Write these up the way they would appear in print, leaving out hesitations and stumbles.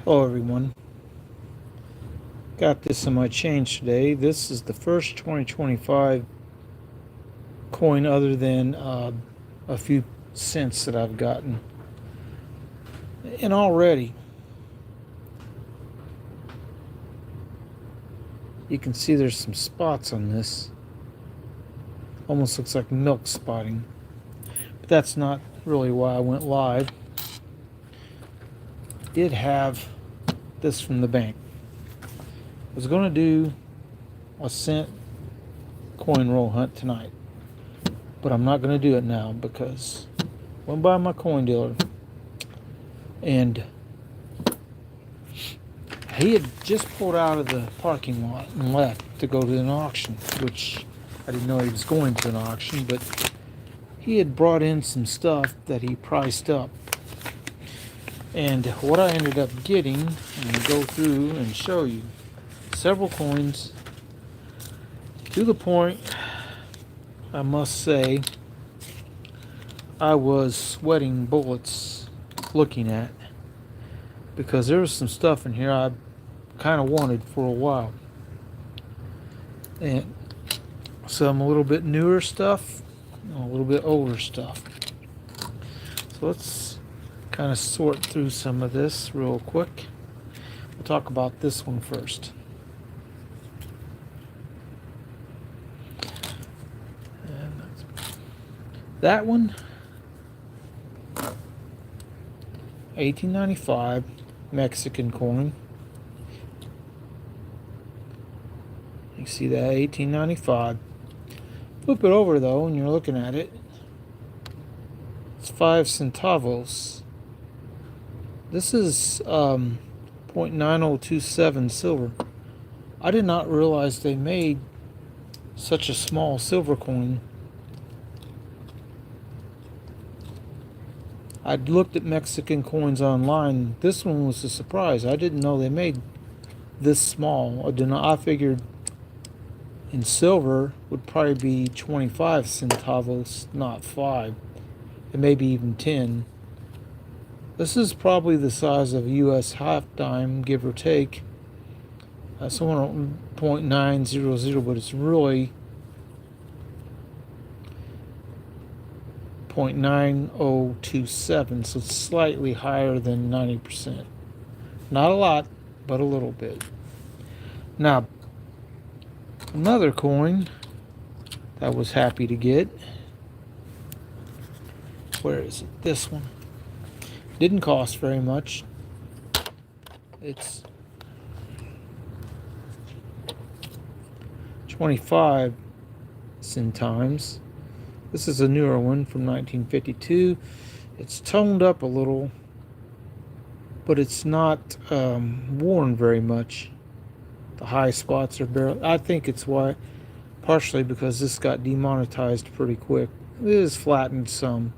Hello everyone. Got this in my change today. This is the first 2025 coin other than a few cents that I've gotten. And already you can see there's some spots on this. Almost looks like milk spotting. But that's not really why I went live. Did have this from the bank. I was going to do a cent coin roll hunt tonight. But I'm not going to do it now because I went by my coin dealer and he had just pulled out of the parking lot and left to go to an auction, which I didn't know he was going to an auction, but he had brought in some stuff that he priced up. And what I ended up getting, I'm going to go through and show you several coins to the point, I must say, I was sweating bullets looking at, because there was some stuff in here I kind of wanted for a while. And some a little bit newer stuff, a little bit older stuff. So let's kind of sort through some of this real quick. We'll talk about this one first. And that one, 1895 Mexican coin. You see that 1895. Flip it over though, and you're looking at it. It's 5 centavos. This is 0.9027 silver. I did not realize they made such a small silver coin. I'd looked at Mexican coins online. This one was a surprise. I didn't know they made this small. I figured in silver would probably be 25 centavos, not 5, and maybe even 10. This is probably the size of a U.S. half dime, give or take. Somewhere on 0.900, but it's really 0.9027, so it's slightly higher than 90%. Not a lot, but a little bit. Now, another coin that I was happy to get. Where is it? This one. Didn't cost very much. It's 25 centimes. This is a newer one from 1952. It's toned up a little, but it's not worn very much. The high spots are barely. I think it's why, partially because this got demonetized pretty quick. It is flattened some.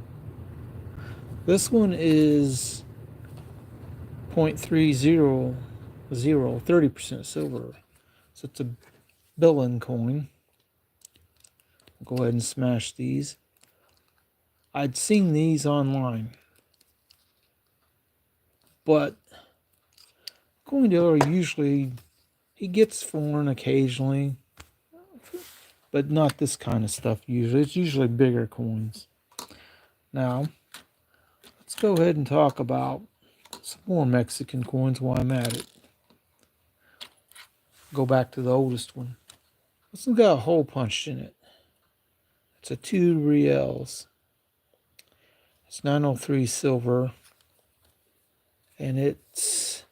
This one is 0.300, 30% silver. So it's a Billin coin. I'll go ahead and smash these. I'd seen these online, but coin dealer usually, he gets foreign occasionally, but not this kind of stuff usually. It's usually bigger coins. Now, let's go ahead and talk about some more Mexican coins while I'm at it. Go back to the oldest one. This one's got a hole punched in it. It's a 2 reals. It's 903 silver. And it's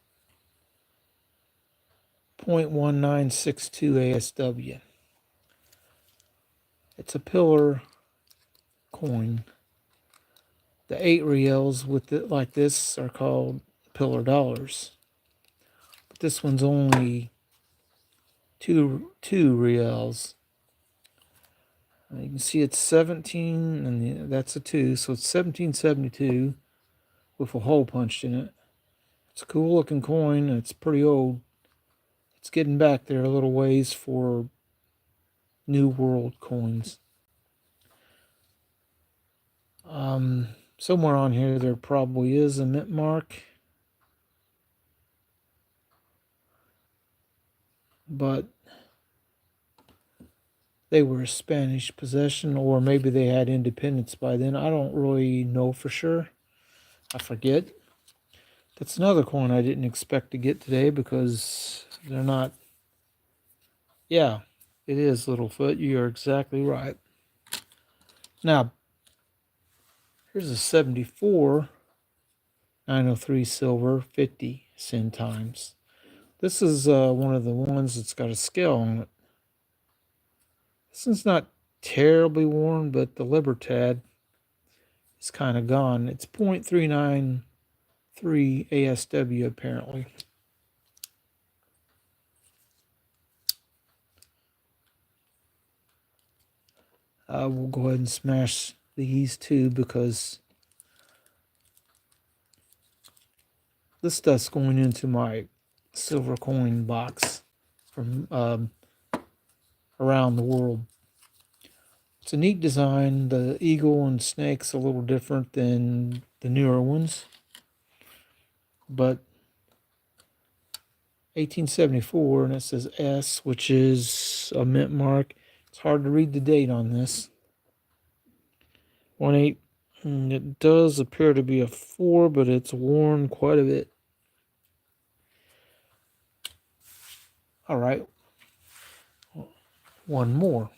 0.1962 ASW. It's a pillar coin. The 8 reals with it like this are called pillar dollars. But this one's only 2 reals. You can see it's 17, and that's a 2, so it's 1772 with a hole punched in it. It's a cool looking coin. It's pretty old. It's getting back there a little ways for New World coins. Somewhere on here there probably is a mint mark. but they were a Spanish possession, or maybe they had independence by then. I don't really know for sure. I forget. That's another coin I didn't expect to get today because they're not. Yeah, it is, Littlefoot. You're exactly right. Now, here's a 74 903 silver 50 centimes. This is one of the ones that's got a scale on it. This one's not terribly worn, but the Libertad is kind of gone. It's .393 ASW apparently. We'll go ahead and smash these two because this stuff's going into my silver coin box from around the world. It's a neat design. The eagle and snake's a little different than the newer ones, but 1874, and it says S, which is a mint mark. It's hard to read the date on this. 1/8. It does appear to be a 4, but it's worn quite a bit. All right, one more.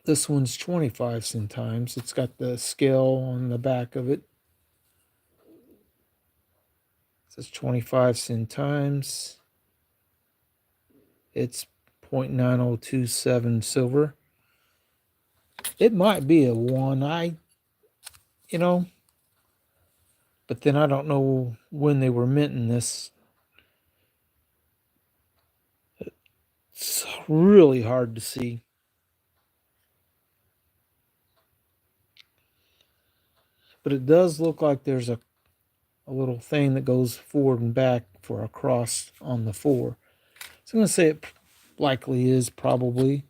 This one's 25 centimes. It's got the scale on the back of it. It says 25 centimes. It's .9027 silver. It might be a 1. But then I don't know when they were minting this. It's really hard to see. But it does look like there's a little thing that goes forward and back for a cross on the 4. So I'm going to say it likely is probably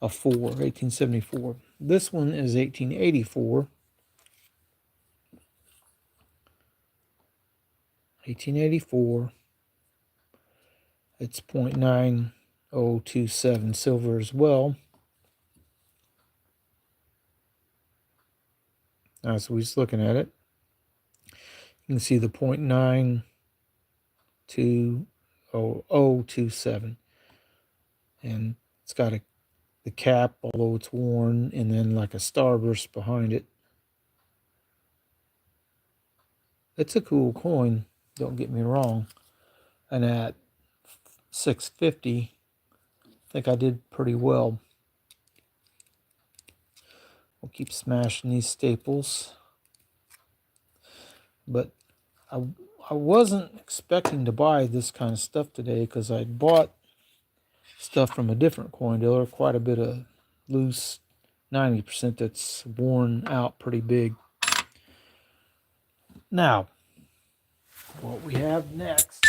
a 4, 1874. This one is 1884. 1884. It's .9027 silver as well. So we're just looking at it. You can see the .92027. And it's got the cap, although it's worn, and then like a starburst behind it. It's a cool coin, don't get me wrong. And at 650, I think I did pretty well. We'll keep smashing these staples. But I wasn't expecting to buy this kind of stuff today because I bought stuff from a different coin dealer, quite a bit of loose 90% that's worn out pretty big. Now, what we have next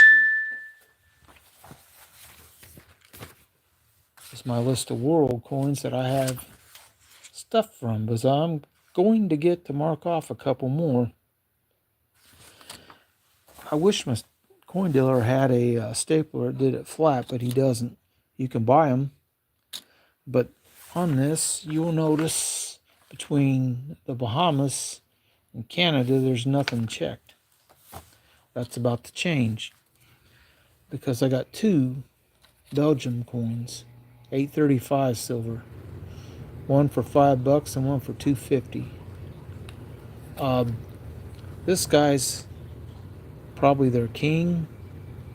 is my list of world coins that I have stuff from, because I'm going to get to mark off a couple more. I wish my coin dealer had a stapler that did it flat, but he doesn't. You can buy them, but on this, you'll notice between the Bahamas and Canada, there's nothing checked. That's about to change because I got 2 Belgium coins, 835 silver, one for $5 and one for $2.50. This guy's probably their king,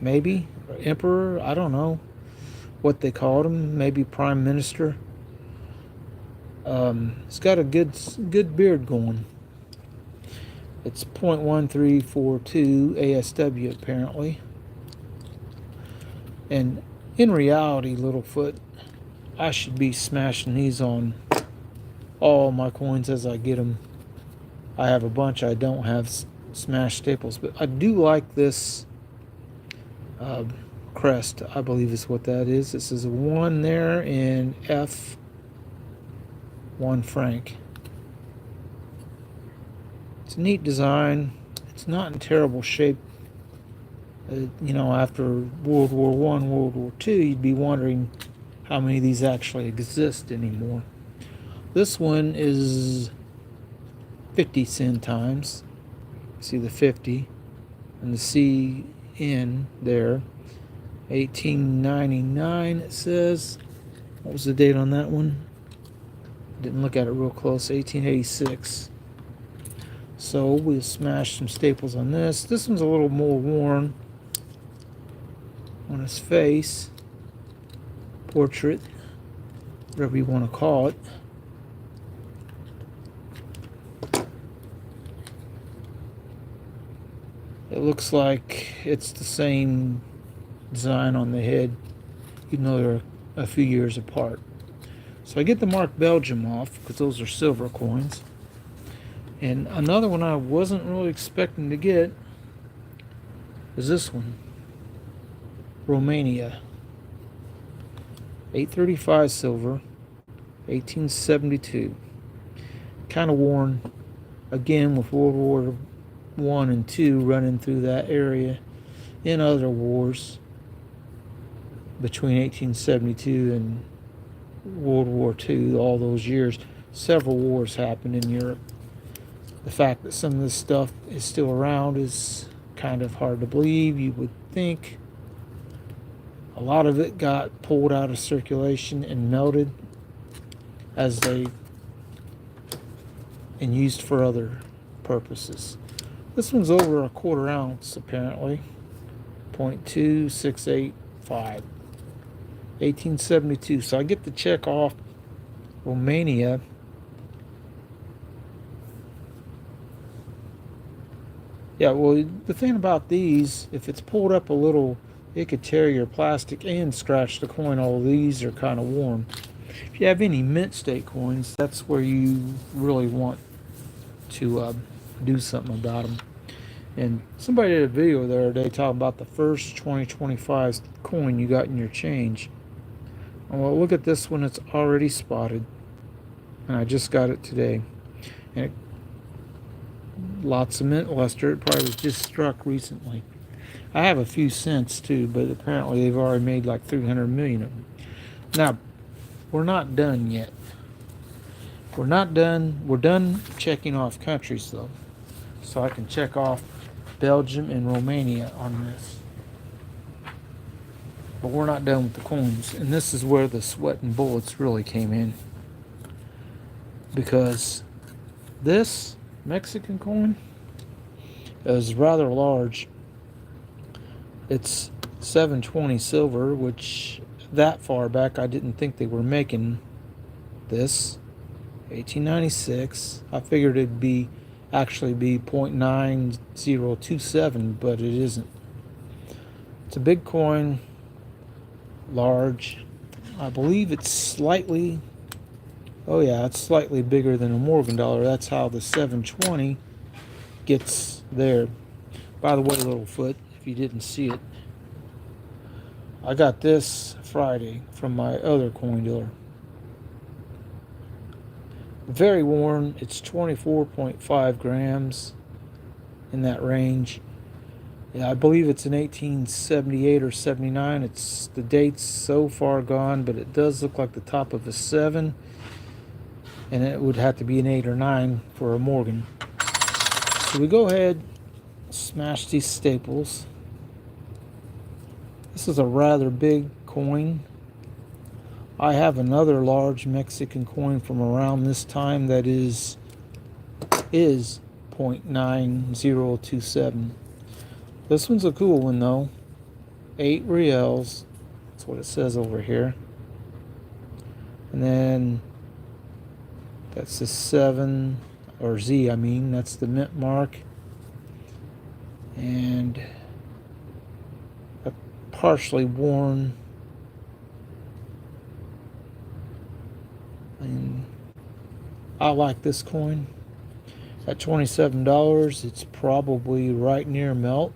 maybe, or emperor. I don't know what they called him. Maybe prime minister. He's got a good beard going. It's .1342 ASW apparently. And in reality, Littlefoot, I should be smashing these on all my coins as I get them. I have a bunch I don't have smashed staples, but I do like this crest. I believe is what that is. This is a 1 there in F 1 franc. It's a neat design. It's not in terrible shape. After World War One, World War Two, you'd be wondering how many of these actually exist anymore. This one is 50 centimes. See the 50 and the CN there. 1899 it says. What was the date on that one? Didn't look at it real close. 1886. So we'll smash some staples on this. This one's a little more worn on his face. Portrait, whatever you want to call it. It looks like it's the same design on the head, even though they're a few years apart. So I get the mark Belgium off because those are silver coins. And another one I wasn't really expecting to get is this one. Romania. 835 silver, 1872. Kind of worn, again, with World War I and II running through that area in other wars between 1872 and World War II, all those years. Several wars happened in Europe. The fact that some of this stuff is still around is kind of hard to believe. You would think a lot of it got pulled out of circulation and melted and used for other purposes. This one's over a quarter ounce apparently. 0.2685. 1872. So I get to check off Romania. Yeah, well, the thing about these, if it's pulled up a little, it could tear your plastic and scratch the coin. All of these are kind of worn. If you have any mint state coins, that's where you really want to do something about them. And somebody did a video the other day talking about the first 2025 coin you got in your change. Well, look at this one. It's already spotted. And I just got it today. And lots of mint luster. It probably was just struck recently. I have a few cents too, but apparently they've already made like 300 million of them. Now, we're not done yet. We're not done. We're done checking off countries though. So I can check off Belgium and Romania on this. But we're not done with the coins. And this is where the sweat and bullets really came in. Because this Mexican coin is rather large. It's 720 silver, which that far back I didn't think they were making this. 1896. I figured it'd actually be 0.9027, but it isn't. It's a big coin, large. I believe it's slightly, oh yeah, it's slightly bigger than a Morgan dollar. That's how the 720 gets there. By the way, Littlefoot, if you didn't see it, I got this Friday from my other coin dealer. Very worn. It's 24.5 grams, in that range. Yeah, I believe it's in 1878 or 79. It's the date's so far gone, but it does look like the top of a 7, and it would have to be an 8 or 9 for a Morgan. So we go ahead, smash these staples. This is a rather big coin. I have another large Mexican coin from around this time that is 0.9027. This one's a cool one though. 8 reals. That's what it says over here. And then that's the 7, or Z, I mean. That's the mint mark. And a partially worn. And I like this coin. At $27, it's probably right near melt.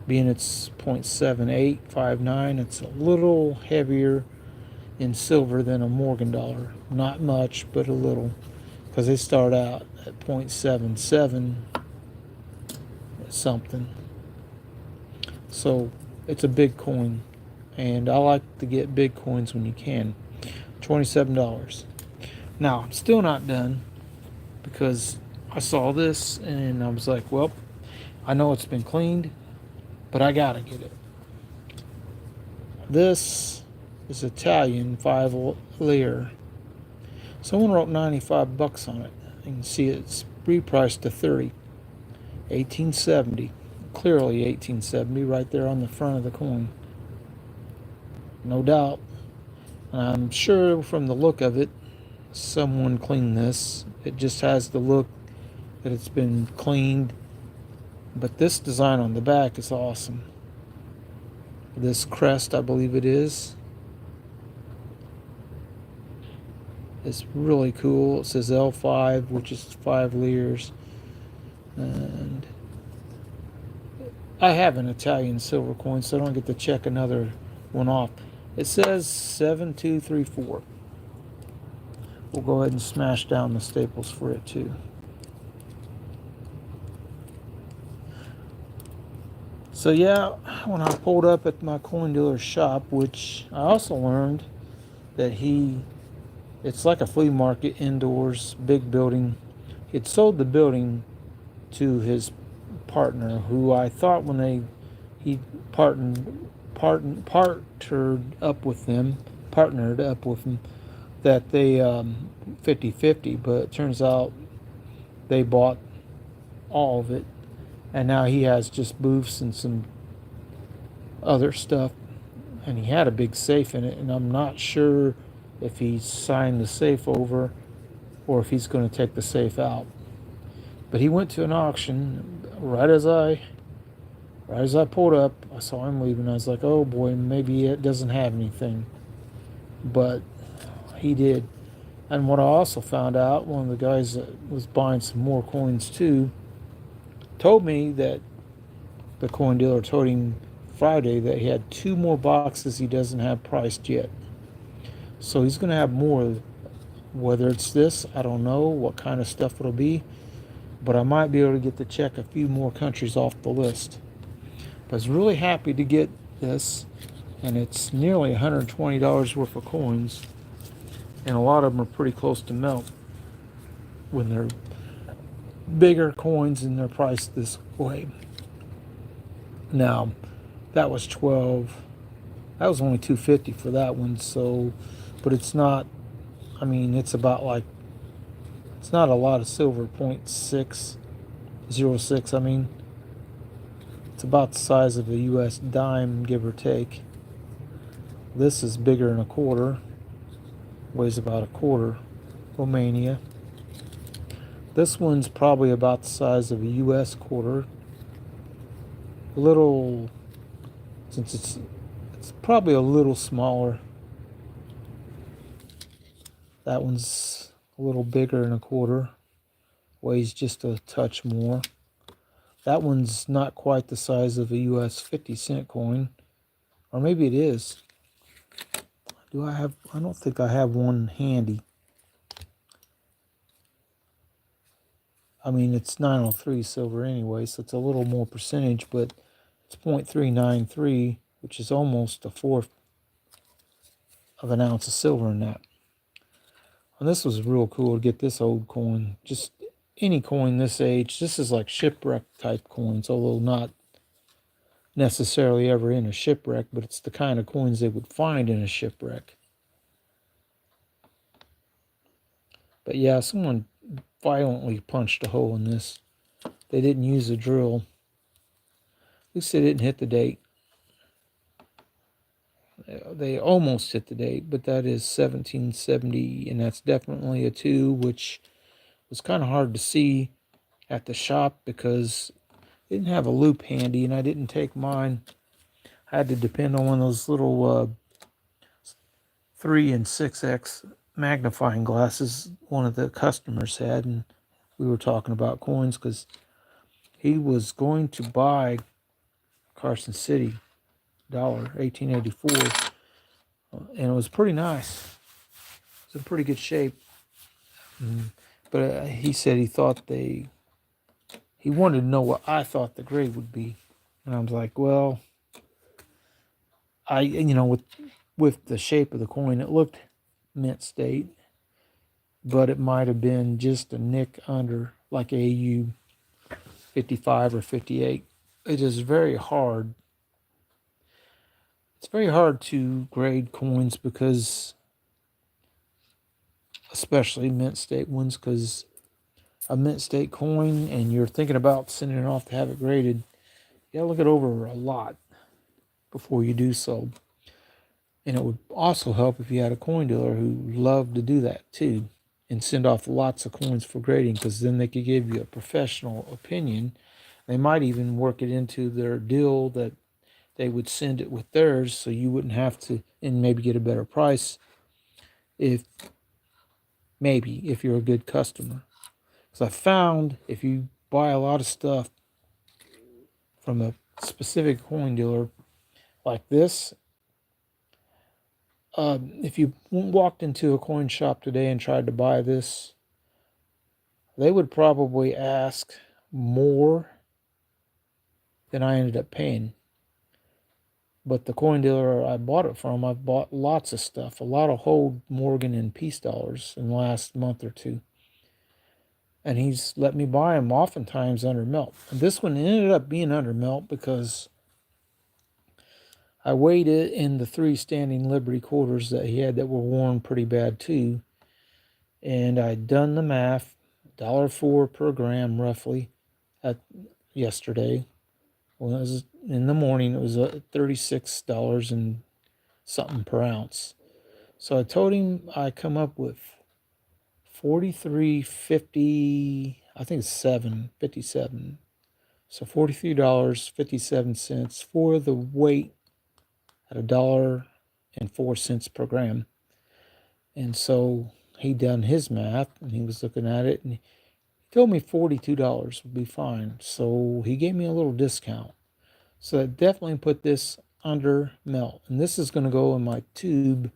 Being it's 0.7859, it's a little heavier in silver than a Morgan dollar. Not much, but a little. Because they start out at 0.77 something. So it's a big coin, and I like to get big coins when you can. $27. Now I'm still not done because I saw this and I was like, well, I know it's been cleaned, but I gotta get it. This is Italian 5 lire. Someone wrote 95 bucks on it. You can see it's repriced to 30. 1870. Clearly 1870 right there on the front of the coin. No doubt. I'm sure from the look of it, someone cleaned this. It just has the look that it's been cleaned. But this design on the back is awesome. This crest, I believe it is really cool. It says L5, which is 5 lires. And I have an Italian silver coin, so I don't get to check another one off. It says 7234. We'll go ahead and smash down the staples for it too. So yeah, when I pulled up at my coin dealer shop, which I also learned that it's like a flea market indoors, big building. He had sold the building to his partner, who I thought when he partnered up with them, that they 50-50, but it turns out they bought all of it, and now he has just booths and some other stuff, and he had a big safe in it, and I'm not sure if he signed the safe over or if he's going to take the safe out. But he went to an auction right as I pulled up. I saw him leaving. I was like, oh boy, maybe it doesn't have anything. But he did. And what I also found out, one of the guys that was buying some more coins too, told me that the coin dealer told him Friday that he had 2 more boxes he doesn't have priced yet. So he's going to have more. Whether it's this, I don't know what kind of stuff it'll be, but I might be able to get to check a few more countries off the list. But I was really happy to get this, and it's nearly $120 worth of coins, and a lot of them are pretty close to melt when they're bigger coins and they're priced this way. Now, that was 12. That was only $250 for that one. So, but it's not. I mean, it's about like. It's not a lot of silver. 0.606. I mean, it's about the size of a U.S. dime, give or take. This is bigger than a quarter. Weighs about a quarter. Romania. This one's probably about the size of a U.S. quarter. A little, since it's probably a little smaller. That one's a little bigger than a quarter. Weighs just a touch more. That one's not quite the size of a U.S. 50-cent coin. Or maybe it is. I don't think I have one handy. I mean, it's 903 silver anyway, so it's a little more percentage, but it's 0.393, which is almost a fourth of an ounce of silver in that. And this was real cool to get this old coin. Just any coin this age. This is like shipwreck type coins, although not necessarily ever in a shipwreck, but it's the kind of coins they would find in a shipwreck. But yeah, someone violently punched a hole in this. They didn't use a drill. At least they didn't hit the date. They almost hit the date, but that is 1770, and that's definitely a 2, which was kind of hard to see at the shop because I didn't have a loop handy, and I didn't take mine. I had to depend on one of those little 3 and 6x magnifying glasses one of the customers had, and we were talking about coins because he was going to buy Carson City dollar 1884, and it was pretty nice. It's in pretty good shape. But he said he thought he wanted to know what I thought the grade would be, and I was like, well, with the shape of the coin, it looked mint state, but it might have been just a nick under, like AU 55 or 58. It is very hard. It's very hard to grade coins because, especially mint state ones, because a mint state coin and you're thinking about sending it off to have it graded, you gotta look it over a lot before you do so. And it would also help if you had a coin dealer who loved to do that too and send off lots of coins for grading, because then they could give you a professional opinion. They might even work it into their deal that they would send it with theirs, so you wouldn't have to, and maybe get a better price if you're a good customer. Because I found if you buy a lot of stuff from a specific coin dealer like this, if you walked into a coin shop today and tried to buy this, they would probably ask more than I ended up paying. But the coin dealer I bought it from, I've bought lots of stuff, a lot of Hold Morgan and Peace dollars in the last month or two. And he's let me buy them oftentimes under melt. And this one ended up being under melt because I weighed it in the 3 standing Liberty quarters that he had that were worn pretty bad too. And I'd done the math, $1.04 per gram roughly at yesterday. Well, it was in the morning, it was $36 and something per ounce. So I told him I come up with 43.50, I think it's 7.57. So $43.57 for the weight at $1.04 per gram. And so he done his math and he was looking at it and he told me $42 would be fine. So he gave me a little discount. So that definitely put this under melt. And this is going to go in my tube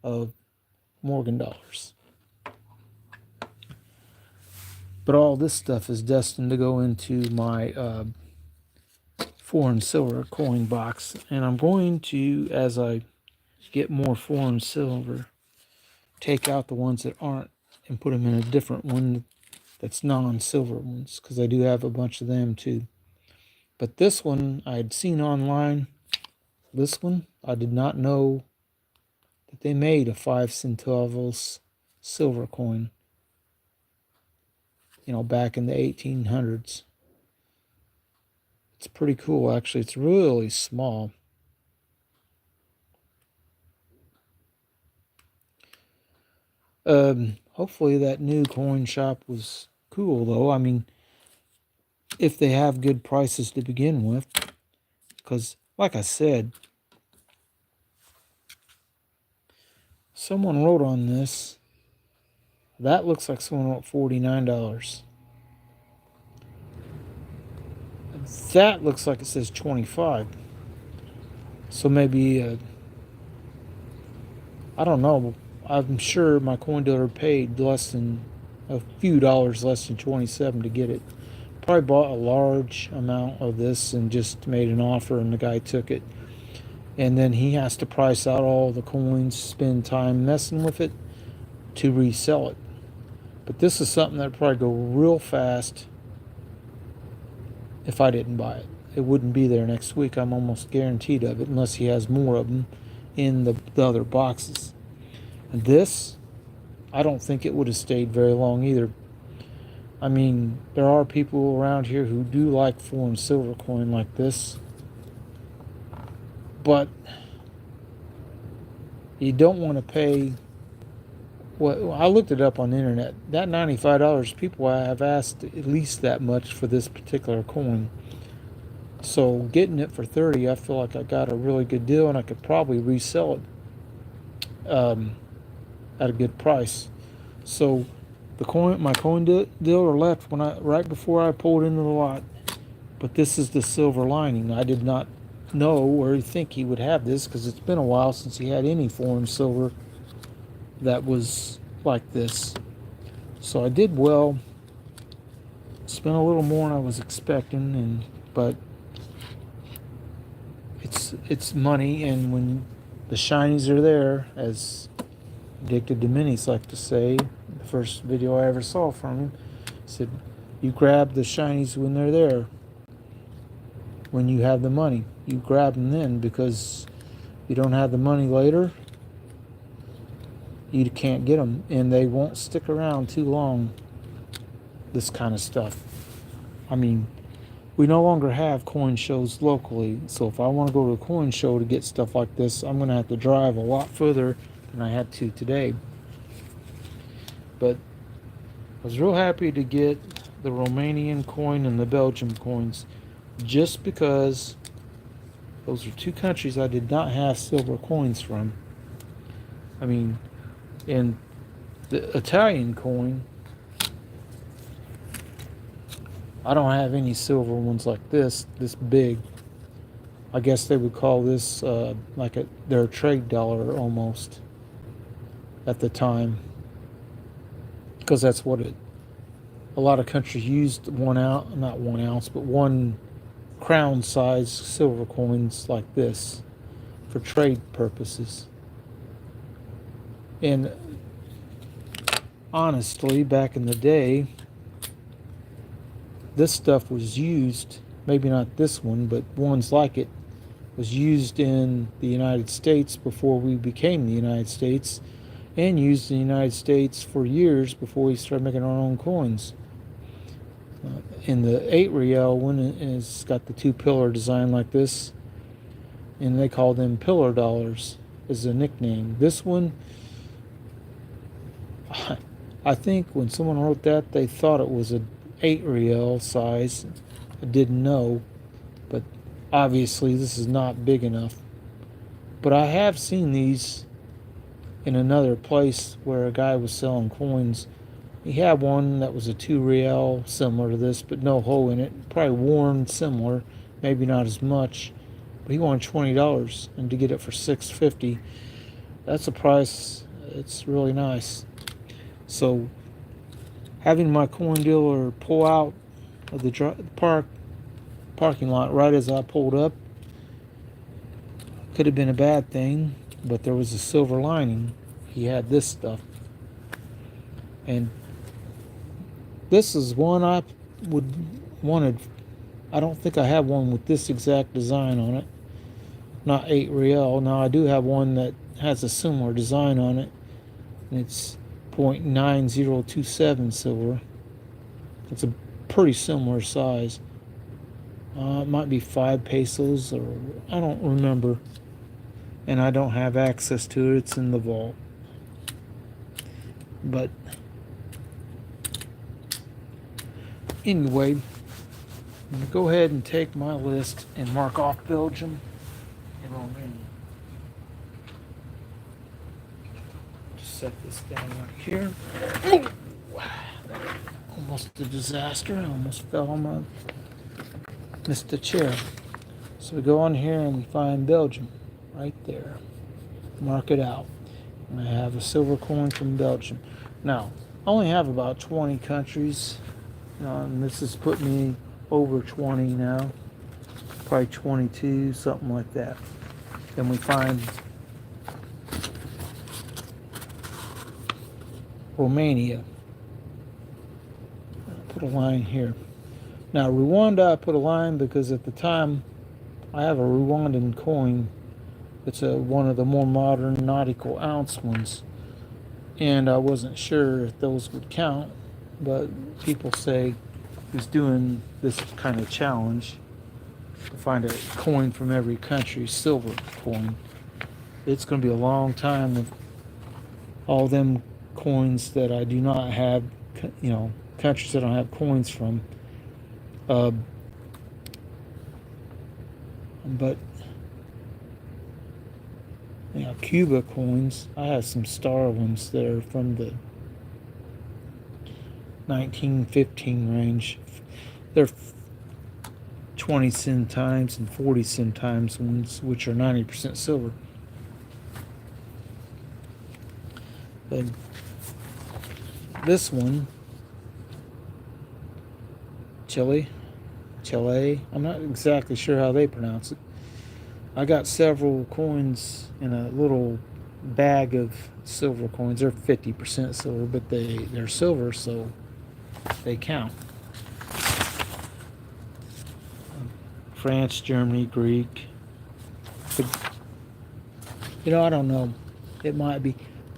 of Morgan dollars. But all this stuff is destined to go into my foreign silver coin box. And I'm going to, as I get more foreign silver, take out the ones that aren't and put them in a different one that's non-silver ones, because I do have a bunch of them too. But this one I had seen online. This one, I did not know that they made a 5 centavos silver coin, back in the 1800s. It's pretty cool, actually. It's really small. Hopefully that new coin shop was cool, though. I mean, if they have good prices to begin with, because, like I said, someone wrote on this. That looks like someone wrote $49. That looks like it says 25. So maybe, I don't know. I'm sure my coin dealer paid less than a few dollars less than 27 to get it. Probably bought a large amount of this and just made an offer and the guy took it. And then he has to price out all the coins, spend time messing with it to resell it. But this is something that would probably go real fast if I didn't buy it. It wouldn't be there next week. I'm almost guaranteed of it, unless he has more of them in the other boxes. And this, I don't think it would have stayed very long either. I mean, there are people around here who do like foreign silver coin like this. But you don't want to pay. Well, I looked it up on the internet. That $95, people have asked at least that much for this particular coin. So getting it for $30, I feel like I got a really good deal, and I could probably resell it at a good price. So my coin dealer left right before I pulled into the lot. But this is the silver lining. I did not know or think he would have this, because it's been a while since he had any foreign silver that was like this. So I did well. Spent a little more than I was expecting, but it's it's money, and when the shinies are there, as Addicted to Minis like to say, the first video I ever saw from him said, "You grab the shinies when they're there. When you have the money, you grab them then, because you don't have the money later, you can't get them, and they won't stick around too long." This kind of stuff. I mean, we no longer have coin shows locally, so if I want to go to a coin show to get stuff like this, I'm going to have to drive a lot further than I had to today. But I was real happy to get the Romanian coin and the Belgium coins, just because those are two countries I did not have silver coins from. I mean, and the Italian coin, I don't have any silver ones like this big. I guess they would call this like their trade dollar almost at the time, because that's what a lot of countries used. Not 1 ounce, but 1 crown size silver coins like this for trade purposes. And honestly, back in the day, this stuff was used, maybe not this one, but ones like it, was used in the United States before we became the United States, and used in the United States for years before we started making our own coins. In the 8 real one, it's got the 2 pillar design like this, and they call them pillar dollars as a nickname. This one, I think when someone wrote that, they thought it was a 8 real size. I didn't know, but obviously this is not big enough. But I have seen these in another place where a guy was selling coins. He had one that was a 2 real, similar to this, but no hole in it. Probably worn similar, maybe not as much. But he wanted $20, and to get it for $6.50, that's a price. It's really nice. So having my coin dealer pull out of the parking lot right as I pulled up could have been a bad thing, but there was a silver lining. He had this stuff, and this is one I wanted. I don't think I have one with this exact design on it. Not 8 real. Now I do have one that has a similar design on it, and it's 0.9027 silver. It's a pretty similar size. It might be 5 pesos, or I don't remember, and I don't have access to it. It's in the vault. But anyway, I'm going to go ahead and take my list and mark off Belgium and Romania. Set this down right here. Almost a disaster. I almost fell on missed the chair. So we go on here and we find Belgium right there. Mark it out. And I have a silver coin from Belgium. Now, I only have about 20 countries. And this has put me over 20 now. Probably 22, something like that. Then we find Romania. I'll put a line here. Now Rwanda, I put a line because at the time I have a Rwandan coin. It's one of the more modern nautical ounce ones, and I wasn't sure if those would count, but people say he's doing this kind of challenge to find a coin from every country, silver coin. It's going to be a long time of all them coins that I do not have, countries that I don't have coins from. But Cuba coins, I have some star ones that are from the 1915 range. They're 20 centimes and 40 centimes ones, which are 90% silver. But this one, Chile, I'm not exactly sure how they pronounce it. I got several coins in a little bag of silver coins. They're 50% silver, but they're silver, so they count. France, Germany, Greek. The, I don't know. It might be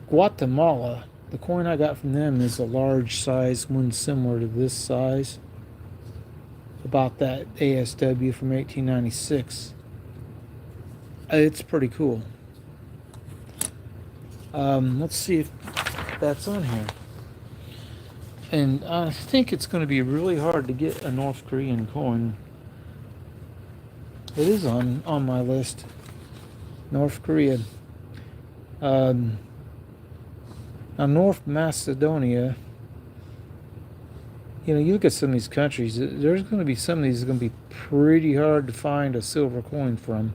Guatemala. The coin I got from them is a large size one similar to this size. About that ASW from 1896. It's pretty cool. Let's see if that's on here. And I think it's going to be really hard to get a North Korean coin. It is on my list. North Korea. Now, North Macedonia, you look at some of these countries, there's going to be some of these going to be pretty hard to find a silver coin from.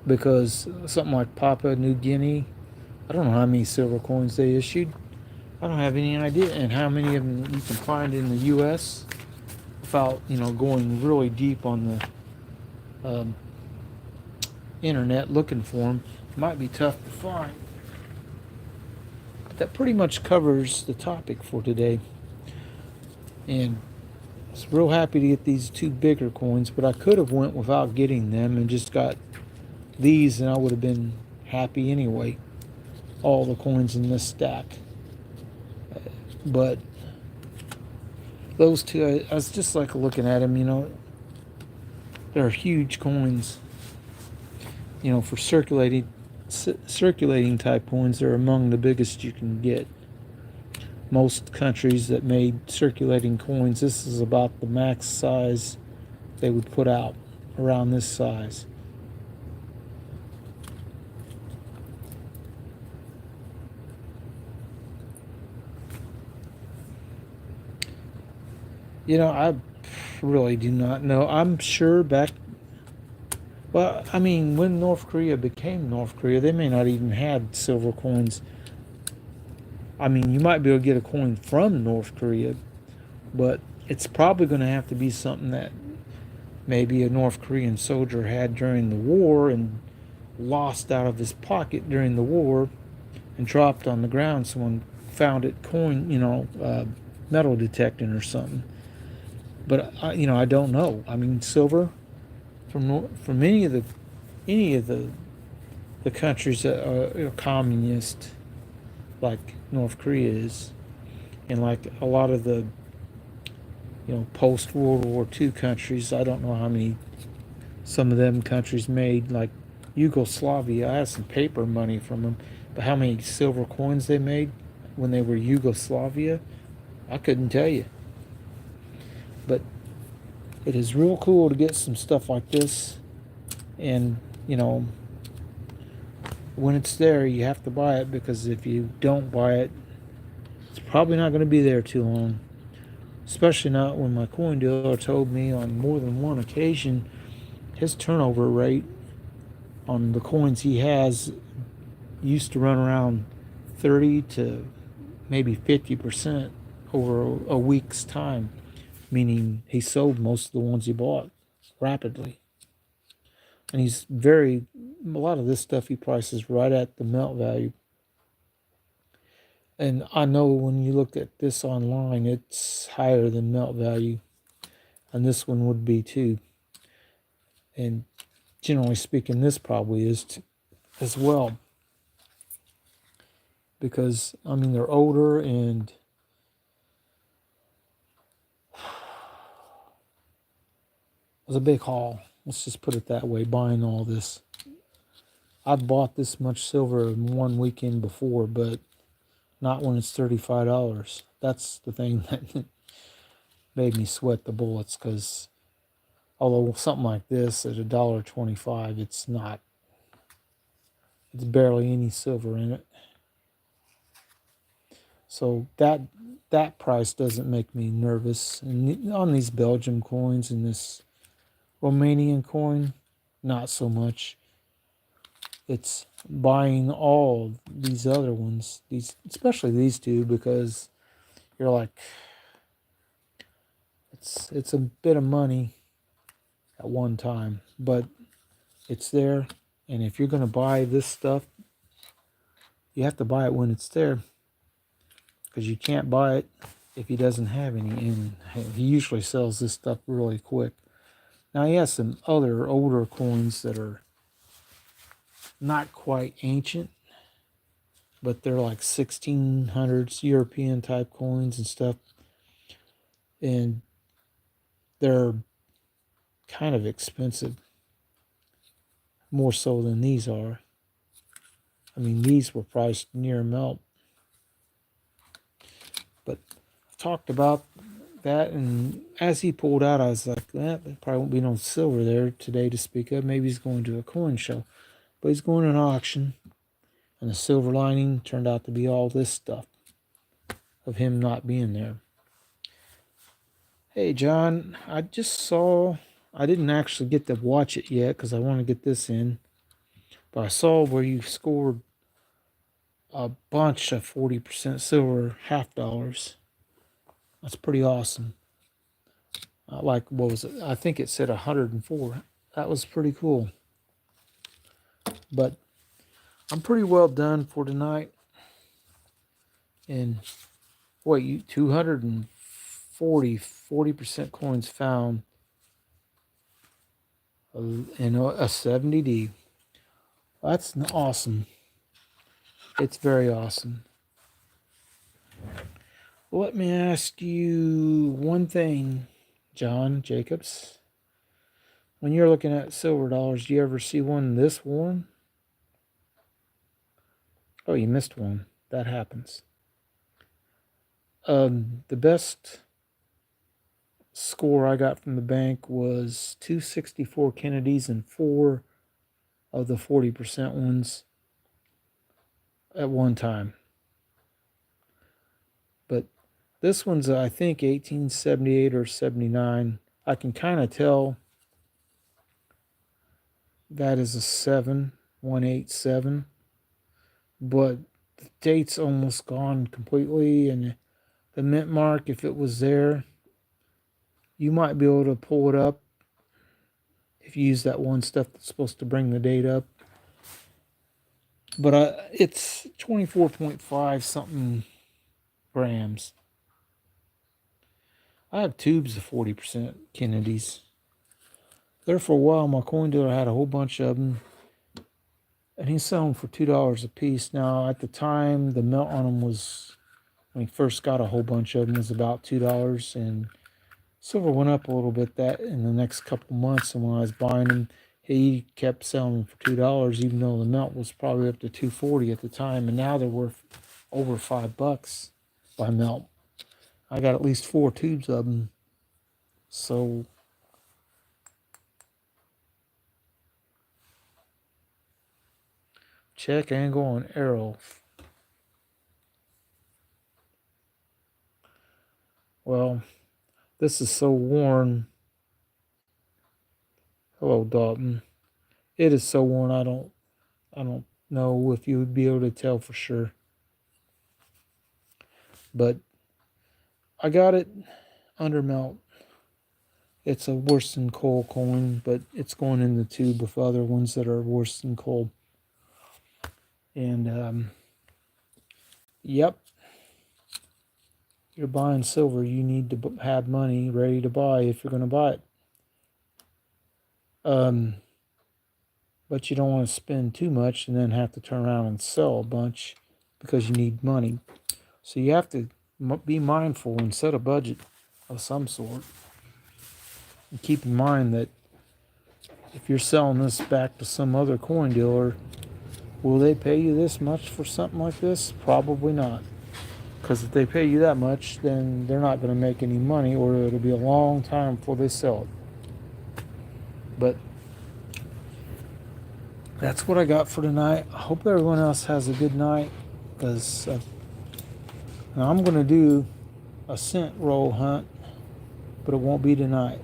Because something like Papua New Guinea, I don't know how many silver coins they issued. I don't have any idea, and how many of them you can find in the U.S. without, going really deep on the internet looking for them. Might be tough to find. But that pretty much covers the topic for today. And I was real happy to get these two bigger coins, but I could have went without getting them and just got these, and I would have been happy anyway. All the coins in this stack. But those two, I was just like looking at them, they're huge coins. For circulating type coins, they're among the biggest you can get. Most countries that made circulating coins, this is about the max size they would put out, around this size. I really do not know. I'm sure when North Korea became North Korea, they may not even had silver coins. You might be able to get a coin from North Korea, but it's probably going to have to be something that maybe a North Korean soldier had during the war and lost out of his pocket during the war and dropped on the ground. Someone found it metal detecting or something. But I don't know. Silver from any of the countries that are communist, like North Korea is, and like a lot of the post World War II countries. I don't know how many some of them countries made, like Yugoslavia. I have some paper money from them, but how many silver coins they made when they were Yugoslavia, I couldn't tell you. But it is real cool to get some stuff like this, and when it's there, you have to buy it, because if you don't buy it, it's probably not going to be there too long. Especially not when my coin dealer told me on more than one occasion his turnover rate on the coins he has used to run around 30 to maybe 50% over a week's time, meaning he sold most of the ones he bought rapidly. And a lot of this stuff he prices right at the melt value. And I know when you look at this online, it's higher than melt value. And this one would be too. And generally speaking, this probably is as well. Because, they're older, and it was a big haul. Let's just put it that way, buying all this. I've bought this much silver in one weekend before, but not when it's $35. That's the thing that made me sweat the bullets, because although something like this at $1.25, it's barely any silver in it. So that price doesn't make me nervous. And on these Belgium coins and this Romanian coin, not so much. It's buying all these other ones, especially these two, because you're like, it's a bit of money at one time. But It's there, and if you're going to buy this stuff, you have to buy it when it's there, because you can't buy it if he doesn't have any. And he usually sells this stuff really quick. Now he has some other older coins that are not quite ancient, but they're like 1600s European type coins and stuff, and they're kind of expensive, more so than these are. I mean, these were priced near melt. But I've talked about that, and as he pulled out, I was like, there probably won't be no silver there today to speak of. Maybe he's going to a coin show. But he's going to an auction, and the silver lining turned out to be all this stuff of him not being there. Hey, John, I didn't actually get to watch it yet because I want to get this in. But I saw where you scored a bunch of 40% silver half dollars. That's pretty awesome. Like, what was it? I think it said 104. That was pretty cool. But I'm pretty well done for tonight. And wait, 40% coins found in a 70D. That's awesome. It's very awesome. Let me ask you one thing, John Jacobs. When you're looking at silver dollars, do you ever see one this worn? Oh, you missed one. That happens. The best score I got from the bank was 264 Kennedys and 4 of the 40% ones at one time. But this one's, I think, 1878 or 79. I can kind of tell that is a 7187. But the date's almost gone completely, and the mint mark, if it was there, you might be able to pull it up if you use that one stuff that's supposed to bring the date up. But it's 24.5 something grams. I have tubes of 40% Kennedys. There for a while, my coin dealer had a whole bunch of them, and he's selling for $2 a piece. Now, at the time, the melt on them was, when he first got a whole bunch of them, was about $2, and silver went up a little bit that in the next couple months. And when I was buying them, he kept selling them for $2, even though the melt was probably up to $2.40 at the time, and now they're worth over $5 by melt. I got at least 4 tubes of them, so check angle on arrow. Well, this is so worn. Hello, Dalton. It is so worn. I don't know if you would be able to tell for sure. But I got it under melt. It's a worse than coal coin, but it's going in the tube with other ones that are worse than coal. And yep, you're buying silver. You need to have money ready to buy if you're going to buy it. But you don't want to spend too much and then have to turn around and sell a bunch because you need money. So you have to be mindful and set a budget of some sort. And keep in mind that if you're selling this back to some other coin dealer, will they pay you this much for something like this? Probably not. Because if they pay you that much, then they're not going to make any money, or it'll be a long time before they sell it. But that's what I got for tonight. I hope everyone else has a good night, because now I'm going to do a cent roll hunt, but it won't be tonight.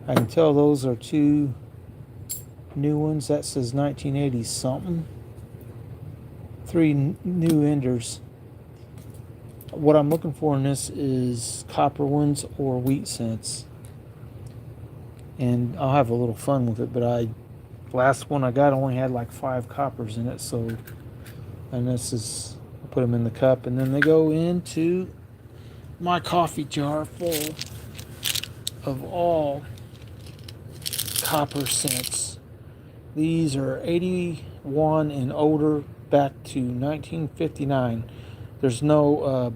I can tell those are 2 new ones. That says 1980 something. 3 new enders. What I'm looking for in this is copper ones or wheat cents. And I'll have a little fun with it, but I Last one I got only had like 5 coppers in it, so, and this is, I put them in the cup, and then they go into my coffee jar full of all copper cents. These are 81 and older, back to 1959. There's no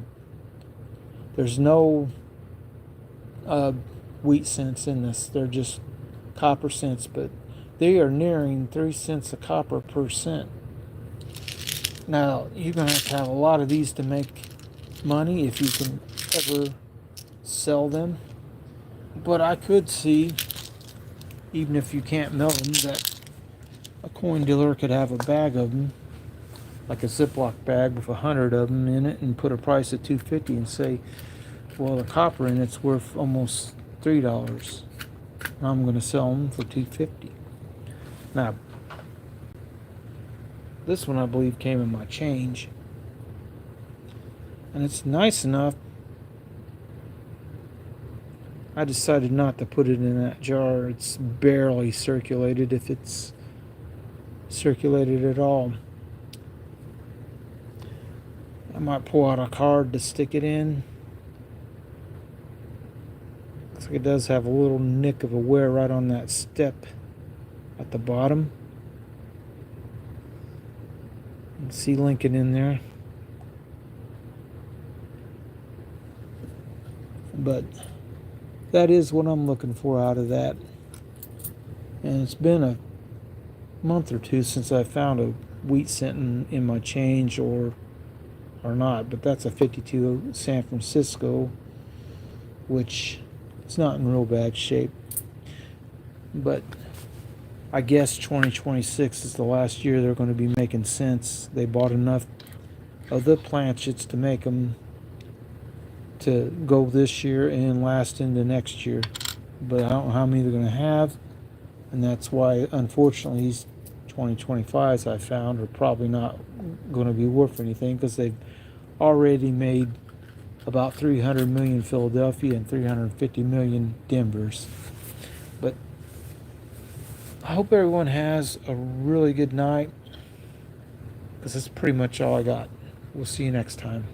wheat cents in this. They're just copper cents, but they are nearing 3 cents a copper per cent. Now, you're going to have a lot of these to make money if you can ever sell them. But I could see, even if you can't melt them, that a coin dealer could have a bag of them, like a Ziploc bag with 100 of them in it, and put a price at $2.50 and say, well, the copper in it's worth almost $3. And I'm going to sell them for $2.50. Now, this one I believe came in my change, and it's nice enough. I decided not to put it in that jar. It's barely circulated, if it's circulated at all. I might pull out a card to stick it in. Looks like it does have a little nick of a wear right on that step at the bottom. You can see Lincoln in there. But that is what I'm looking for out of that. And it's been a month or two since I found a wheat cent in my change, or not. But that's a 52 San Francisco, which is not in real bad shape. But I guess 2026 is the last year they're going to be making cents. They bought enough of the planchets to make them to go this year and last into next year. But I don't know how many they're going to have, and that's why, unfortunately, these 2025s I found are probably not going to be worth anything, because they've already made about 300 million Philadelphia and 350 million Denvers. But I hope everyone has a really good night, because that's pretty much all I got. We'll see you next time.